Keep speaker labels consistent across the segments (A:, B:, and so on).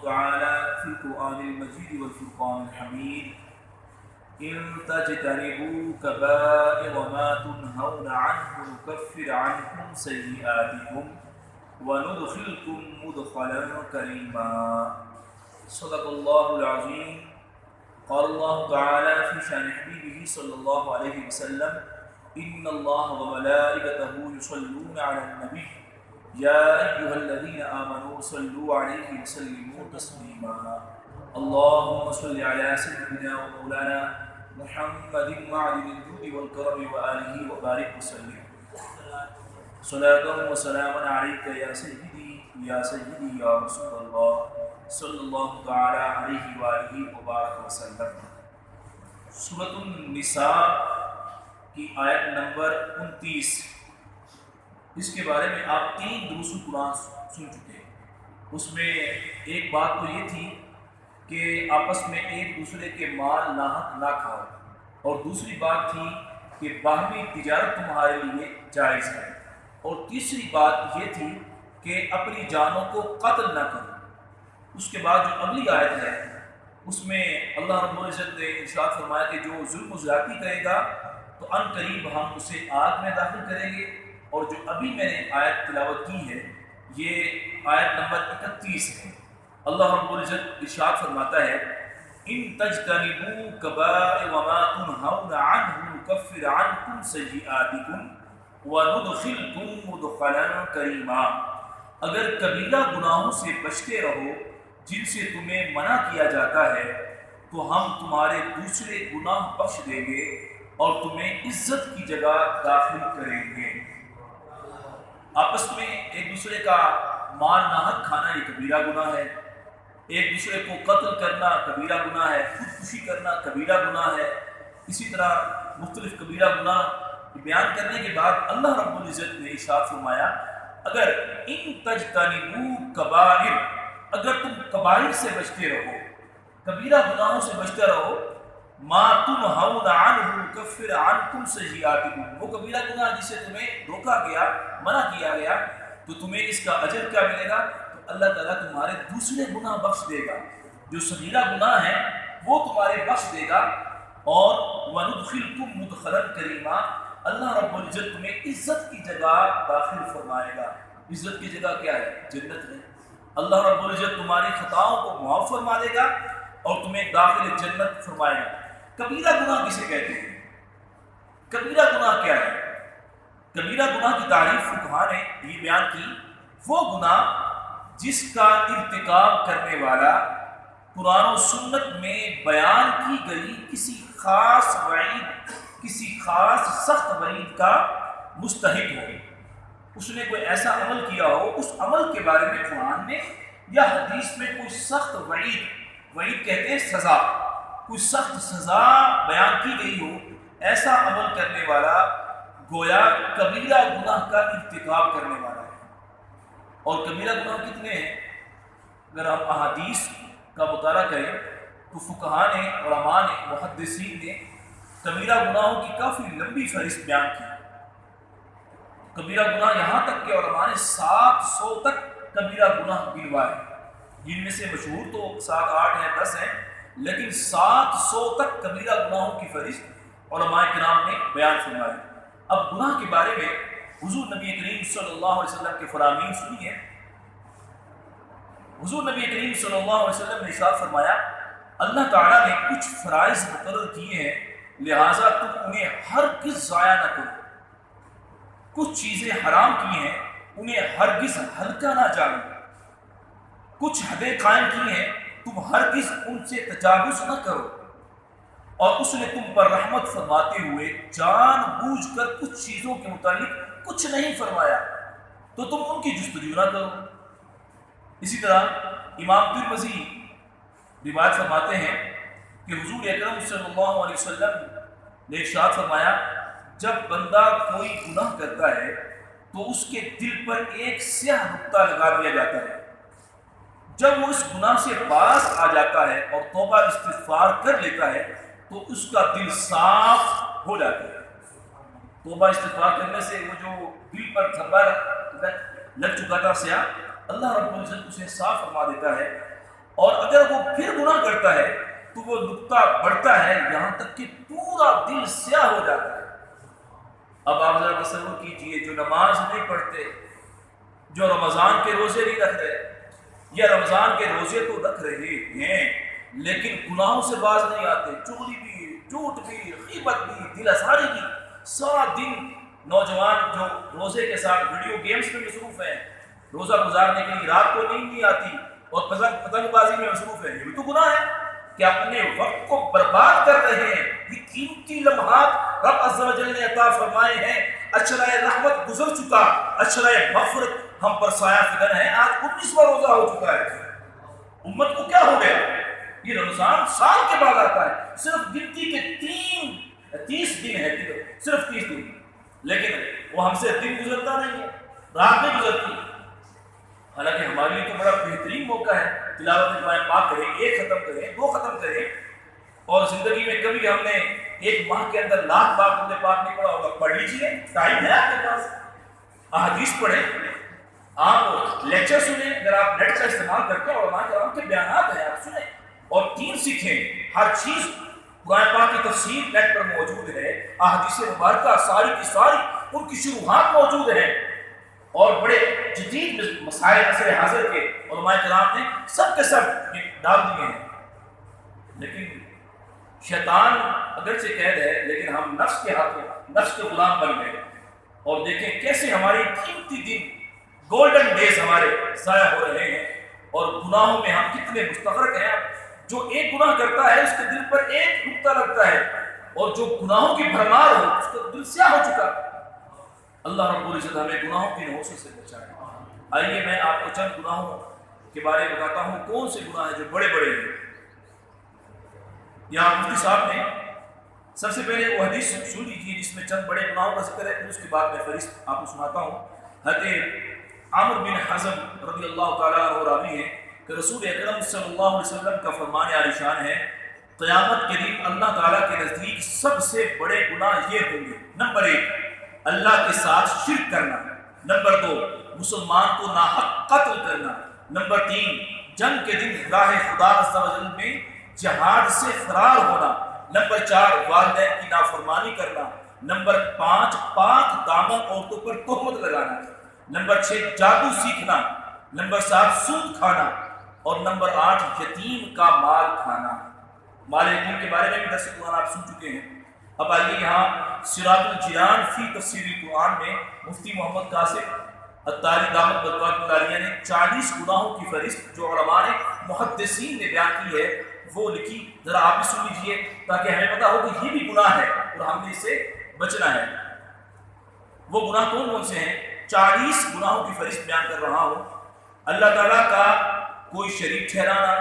A: تعالى في القرآن المجيد والفرقان الحميد إن تجتنبوا كبائر ما تنهون عنه نكفر عنكم سيئاتكم وندخلكم مدخلا كريما. صدق الله العظيم. قال الله تعالى في شأن حبيبه صلى الله عليه وسلم إن الله وملائكته يصلون على النبي يا أيها الذين آمنوا صلوا عليه وسلموا تسليما. اللهم صل على سيدنا ومولانا محمد معدن الجود والكرم وآله وبارك وسلم. صلاة وسلاما عليك يا سيدي يا سيدي يا رسول الله صلی اللہ تعالی علیہ وآلہ وبارک وسلم. سورۃ النساء کی آیت نمبر 29، اس کے بارے میں آپ 3 دروس قرآن سن چکے ہیں. اس میں ایک بات تو یہ تھی کہ آپس میں ایک دوسرے کے مال ناحق نہ کھاؤ، اور دوسری بات تھی کہ باہمی تجارت تمہارے لیے جائز ہے، اور تیسری بات یہ تھی کہ اپنی جانوں کو قتل نہ کرو. اس کے بعد جو اگلی آیت ہے اس میں اللہ رب العزت نے ارشاد فرمایا کہ جو ظلم و زیادتی کرے گا تو ان قریب ہم اسے آگ میں داخل کریں گے. اور جو ابھی میں نے آیت تلاوت کی ہے یہ آیت نمبر 31 ہے. اللہ رب العزت ارشاد فرماتا ہے ان تجتنبوا کبائر ما تنہون عنہ نکفر عنکم سیئاتکم وندخلکم مدخلا کریما. اگر کبیرہ گناہوں سے بچتے رہو جن سے تمہیں منع کیا جاتا ہے تو ہم تمہارے دوسرے گناہ بخش دیں گے اور تمہیں عزت کی جگہ داخل کریں گے. آپس میں ایک دوسرے کا مال ناحق کھانا یہ کبیرہ گناہ ہے. ایک دوسرے کو قتل کرنا کبیرہ گناہ ہے. خودکشی کرنا کبیرہ گناہ ہے. اسی طرح مختلف کبیرہ گناہ بیان کرنے کے بعد اللہ رب العزت نے ارشاد فرمایا اگر ان تجتنبوا کبائر، اگر تم کبائر سے بچتے رہو، کبیرہ گناہوں سے بچتے رہو، ما تنہون عنہ نکفر عنکم سیئاتکم، وہ کبیرہ گناہ جسے تمہیں روکا گیا، منع کیا گیا، تو تمہیں اس کا اجر کیا ملے گا؟ تو اللہ تعالیٰ تمہارے دوسرے گناہ بخش دے گا. جو صغیرہ گناہ ہیں وہ تمہارے بخش دے گا. اور وندخلکم مدخلا کریما، اللہ رب العزت تمہیں عزت کی جگہ داخل فرمائے گا. عزت کی جگہ کیا ہے؟ جنت ہے. اللہ رب العزت تمہاری خطاؤں کو معاف فرما دے گا اور تمہیں داخل جنت فرمائے گا. کبیرہ گناہ کسے کہتے ہیں؟ کبیرہ گناہ کیا ہے؟ کبیرہ گناہ کی تعریف فقہاء نے یہ بیان کی، وہ گناہ جس کا ارتکاب کرنے والا قرآن و سنت میں بیان کی گئی کسی خاص وعید، کسی خاص سخت وعید کا مستحق ہو. اس نے کوئی ایسا عمل کیا ہو، اس عمل کے بارے میں قرآن میں یا حدیث میں کوئی سخت وعید کہتے ہیں سزا، کوئی سخت سزا بیان کی گئی ہو، ایسا عمل کرنے والا گویا کبیرہ گناہ کا ارتکاب کرنے والا ہے. اور کبیرہ گناہ کتنے ہیں؟ اگر ہم احادیث کا مطالعہ کریں تو فقہاء نے، علماء نے، محدثین نے کبیرہ گناہوں کی کافی لمبی فہرست بیان کی. کبیرہ گناہ یہاں تک کہ علماء نے 700 تک کبیرہ گناہ گنوائے، جن میں سے مشہور تو 7، 8 ہیں، 10 ہیں، لیکن 700 تک کبیرہ گناہوں کی فہرست علماء کرام نے بیان فرمائی. اب گناہ کے بارے میں حضور نبی کریم صلی اللہ علیہ وسلم کے فرامین سنیے. حضور نبی کریم صلی اللہ علیہ وسلم نے ارشاد فرمایا اللہ تعالیٰ نے کچھ فرائض مقرر کیے ہیں لہٰذا تم انہیں ہرگز ضائع نہ کرو. کچھ چیزیں حرام کی ہیں انہیں ہرگز ہلکا نہ جانو. کچھ حدیں قائم کی ہیں تم ہرگز ان سے تجاوز نہ کرو. اور اس نے تم پر رحمت فرماتے ہوئے جان بوجھ کر کچھ چیزوں کے متعلق کچھ نہیں فرمایا تو تم ان کی جستجو نہ کرو. اسی طرح امام ترمذی روایت فرماتے ہیں کہ حضور اکرم صلی اللہ علیہ وسلم نے ارشاد فرمایا جب بندہ کوئی گناہ کرتا ہے تو اس کے دل پر ایک سیاہ نقطہ لگا دیا جاتا ہے. جب وہ اس گناہ سے باز آ جاتا ہے اور توبہ استغفار کر لیتا ہے تو اس کا دل صاف ہو جاتا ہے. توبہ استغفار کرنے سے وہ جو دل پر دھبا لگ چکا تھا سیاہ، اللہ رب العزت اسے صاف فرما دیتا ہے اور اگر وہ پھر گناہ کرتا ہے تو وہ نقطہ بڑھتا ہے یہاں تک کہ پورا دل سیاہ ہو جاتا ہے۔ اب آپ ذرا تصور کیجئے، جو نماز نہیں پڑھتے، جو رمضان کے روزے نہیں رکھ رہے، یا رمضان کے روزے تو رکھ رہے ہیں لیکن گناہوں سے باز نہیں آتے، چغلی بھی، جھوٹ بھی، غیبت بھی، دل آزاری بھی، سارا دن نوجوان جو روزے کے ساتھ ویڈیو گیمز میں مصروف ہیں، روزہ گزارنے کے لیے رات کو نیند نہیں آتی اور پتنگ بازی میں مصروف ہے، یہ بھی تو گناہ ہے کہ اپنے وقت کو برباد کر رہے ہیں۔ یہ قیمتی لمحات رب عز و جل نے عطا فرمائے ہیں، اشرۂ رحمت گزر چکا، اشرۂ مغفرت ہم پر سایہ فکن ہے، آج 19واں روزہ ہو چکا ہے۔ امت کو کیا ہو گیا؟ یہ رمضان سال کے بعد آتا ہے، صرف گنتی کے 30 دن ہے، صرف 30 دن، لیکن وہ ہم سے دن گزرتا نہیں ہے، رات میں گزرتی ہے۔ حالانکہ ہمارے لیے تو بڑا بہترین موقع ہے، تلاوت قرآن پاک کریں، ایک ختم کریں، 2 ختم کریں، اور زندگی میں کبھی ہم نے ایک ماہ کے اندر 1,00,000 بار قرآن پاک نہیں پڑھا ہوگا، پڑھ لیجیے، ٹائم ہے آپ کے پاس، احادیث پڑھیں، آپ لیکچر سنیں، اگر آپ نیٹ کا استعمال کرتے ہیں علماء کرام کے بیانات ہیں آپ سنیں، اور دین سیکھیں۔ ہر چیز قرآن پاک کی تفسیر نیٹ پر موجود ہے، احادیث مبارکہ ساری کی ساری ان کی شروحات موجود ہیں، اور بڑے جدید مسائل عصر حاضر کے علماء کرام نے سب کے سب ڈال دیے ہیں۔ لیکن شیطان اگرچہ قید ہے لیکن ہم نفس کے ہاتھوں، نفس کے غلام بن گئے، اور دیکھیں کیسے ہماری قیمتی دن، گولڈن ڈیز ہمارے ضائع ہو رہے ہیں، اور گناہوں میں ہم کتنے مستغرق ہیں۔ جو ایک گناہ کرتا ہے اس کے دل پر ایک نقطہ لگتا ہے، اور جو گناہوں کی بھرمار ہو اس کا دل سیاہ ہو چکا۔ اللہ رب العزت ہمیں گناہوں کی نحوست سے بچائے۔ آئیے میں آپ کو چند گناہوں کے بارے میں بتاتا ہوں، کون سے گناہ ہیں جو بڑے بڑے ہیں۔ یہاں مفتی صاحب نے سب سے پہلے وہ حدیث سن لیجیے جس میں چند بڑے گناہوں کا ذکر ہے، پھر اس کے بعد میں فہرست آپ کو سناتا ہوں۔ حضرت عامر بن حزم رضی اللہ تعالیٰ عنہ راوی ہے کہ رسول اکرم صلی اللہ علیہ وسلم کا فرمان عالی شان ہے، قیامت کے دن اللہ تعالیٰ کے نزدیک سب سے بڑے گناہ یہ ہوں گے: نمبر 1 اللہ کے ساتھ شرک کرنا، نمبر 2 مسلمان کو ناحق قتل کرنا، نمبر 3 جنگ کے دن راہ خدا عز و جل میں جہاد سے فرار ہونا، نمبر 4 والدین کی نافرمانی کرنا، نمبر 5 پاک دامن عورتوں پر تہمت لگانا، نمبر 6 جادو سیکھنا، نمبر 7 سود کھانا، اور نمبر 8 یتیم کا مال کھانا۔ مال یتیم کے بارے میں بھی درس قرآن آپ سن چکے ہیں۔ اب آئیے یہاں سراج الجنان فی تفسیر القرآن میں مفتی محمد قاسم الطاری دامت برکاتہ العالیہ نے 40 گناہوں کی فہرست جو علماء نے محدثین نے بیان کی ہے وہ لکھی، ذرا آپ بھی سن لیجیے تاکہ ہمیں پتا ہو کہ یہ بھی گناہ ہے اور ہم نے اس سے بچنا ہے۔ وہ گناہ کون کون سے ہیں؟ 40 گناہوں کی فہرست بیان کر رہا ہوں۔ اللہ تعالیٰ کا کوئی شریک ٹھہرانا،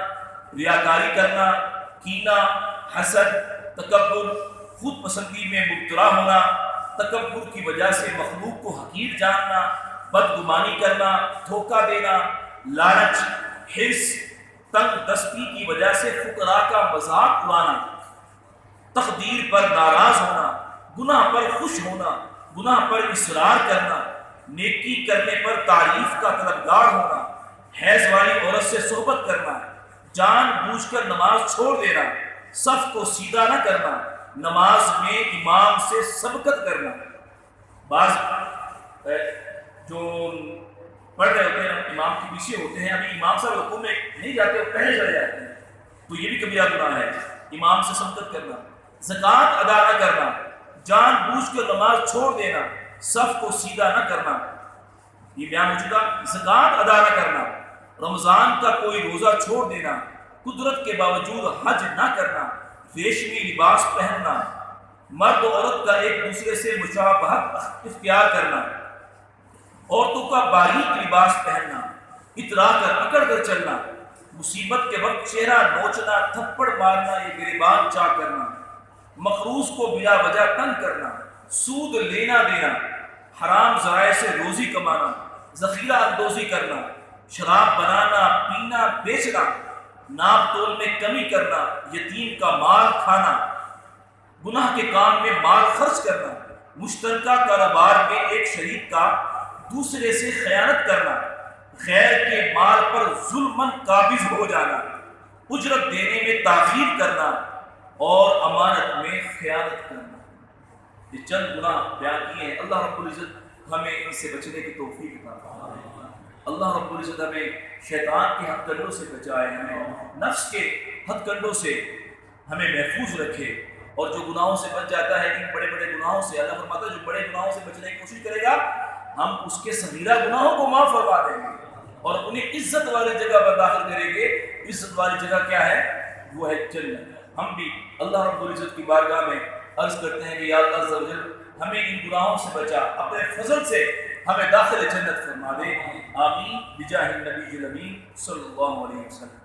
A: ریاکاری کرنا، کینہ، حسد، تکبر، خود پسندی میں مبتلا ہونا، تکبر کی وجہ سے مخلوق کو حقیر جاننا، بدگمانی کرنا، دھوکہ دینا، لالچ، حرص، تنگ دستی کی وجہ سے فقراء کا مذاق اڑانا، تقدیر پر ناراض ہونا، گناہ پر خوش ہونا، گناہ پر اصرار کرنا، نیکی کرنے پر تعریف کا طلبگار ہونا، حیض والی عورت سے صحبت کرنا، جان بوجھ کر نماز چھوڑ دینا، صف کو سیدھا نہ کرنا، نماز میں امام سے سبقت کرنا۔ بعض جو پڑھ رہے ہوتے ہیں امام کے پیچھے ہوتے ہیں، ابھی امام صاحب رکوع میں نہیں جاتے، وہ پہلے چلے جاتے ہیں، تو یہ بھی کبیرہ گناہ ہے۔ امام سے سبقت کرنا، زکوٰۃ ادا نہ کرنا، جان بوجھ کر نماز چھوڑ دینا، صف کو سیدھا نہ کرنا، یہ بیان ہو چکا۔ زکوٰۃ ادا نہ کرنا، رمضان کا کوئی روزہ چھوڑ دینا، قدرت کے باوجود حج نہ کرنا، ریشمی لباس پہننا، مرد و عورت کا ایک دوسرے سے مشابہت اختیار کرنا، عورتوں کا باریک لباس پہننا، اترا کر اکڑ کر چلنا، مصیبت کے وقت چہرہ نوچنا، تھپڑ مارنا، یہ گریبان چاک کرنا، مخروص کو بلا وجہ تنگ کرنا، سود لینا دینا، حرام ذرائع سے روزی کمانا، ذخیرہ اندوزی کرنا، شراب بنانا، پینا، بیچنا، ناپ تول میں کمی کرنا، یتیم کا مال کھانا، گناہ کے کام میں مال خرچ کرنا، مشترکہ کاروبار میں ایک شریک کا دوسرے سے خیانت کرنا، غیر کے مال پر ظلماً قابض ہو جانا، اجرت دینے میں تاخیر کرنا اور امانت میں خیانت کرنا، یہ چند گناہ بیان کیے ہیں۔ اللہ رب العزت ہمیں ان سے بچنے کی توفیق عطا فرمائے۔ اللہ رب العزت ہمیں شیطان کے ہتھ کنڈوں سے بچائے، ہمیں نفس کے ہتھ کنڈوں سے ہمیں محفوظ رکھے، اور جو گناہوں سے بچ جاتا ہے، ان بڑے بڑے گناہوں سے، اللہ فرماتا ہے جو بڑے گناہوں سے بچنے کی کوشش کرے گا ہم اس کے صغیرہ گناہوں کو معاف فرما دیں گے اور انہیں عزت والی جگہ پر داخل کریں گے۔ عزت والی جگہ کیا ہے؟ وہ ہے جنت۔ ہم بھی اللہ رب العزت کی بارگاہ میں عرض کرتے ہیں کہ یا اللہ عز و جل ہمیں ان گناہوں سے بچا، اپنے فضل سے ہمیں داخل جنت فرما دے، آمین بجاہ النبی الامین صلی اللہ علیہ وسلم۔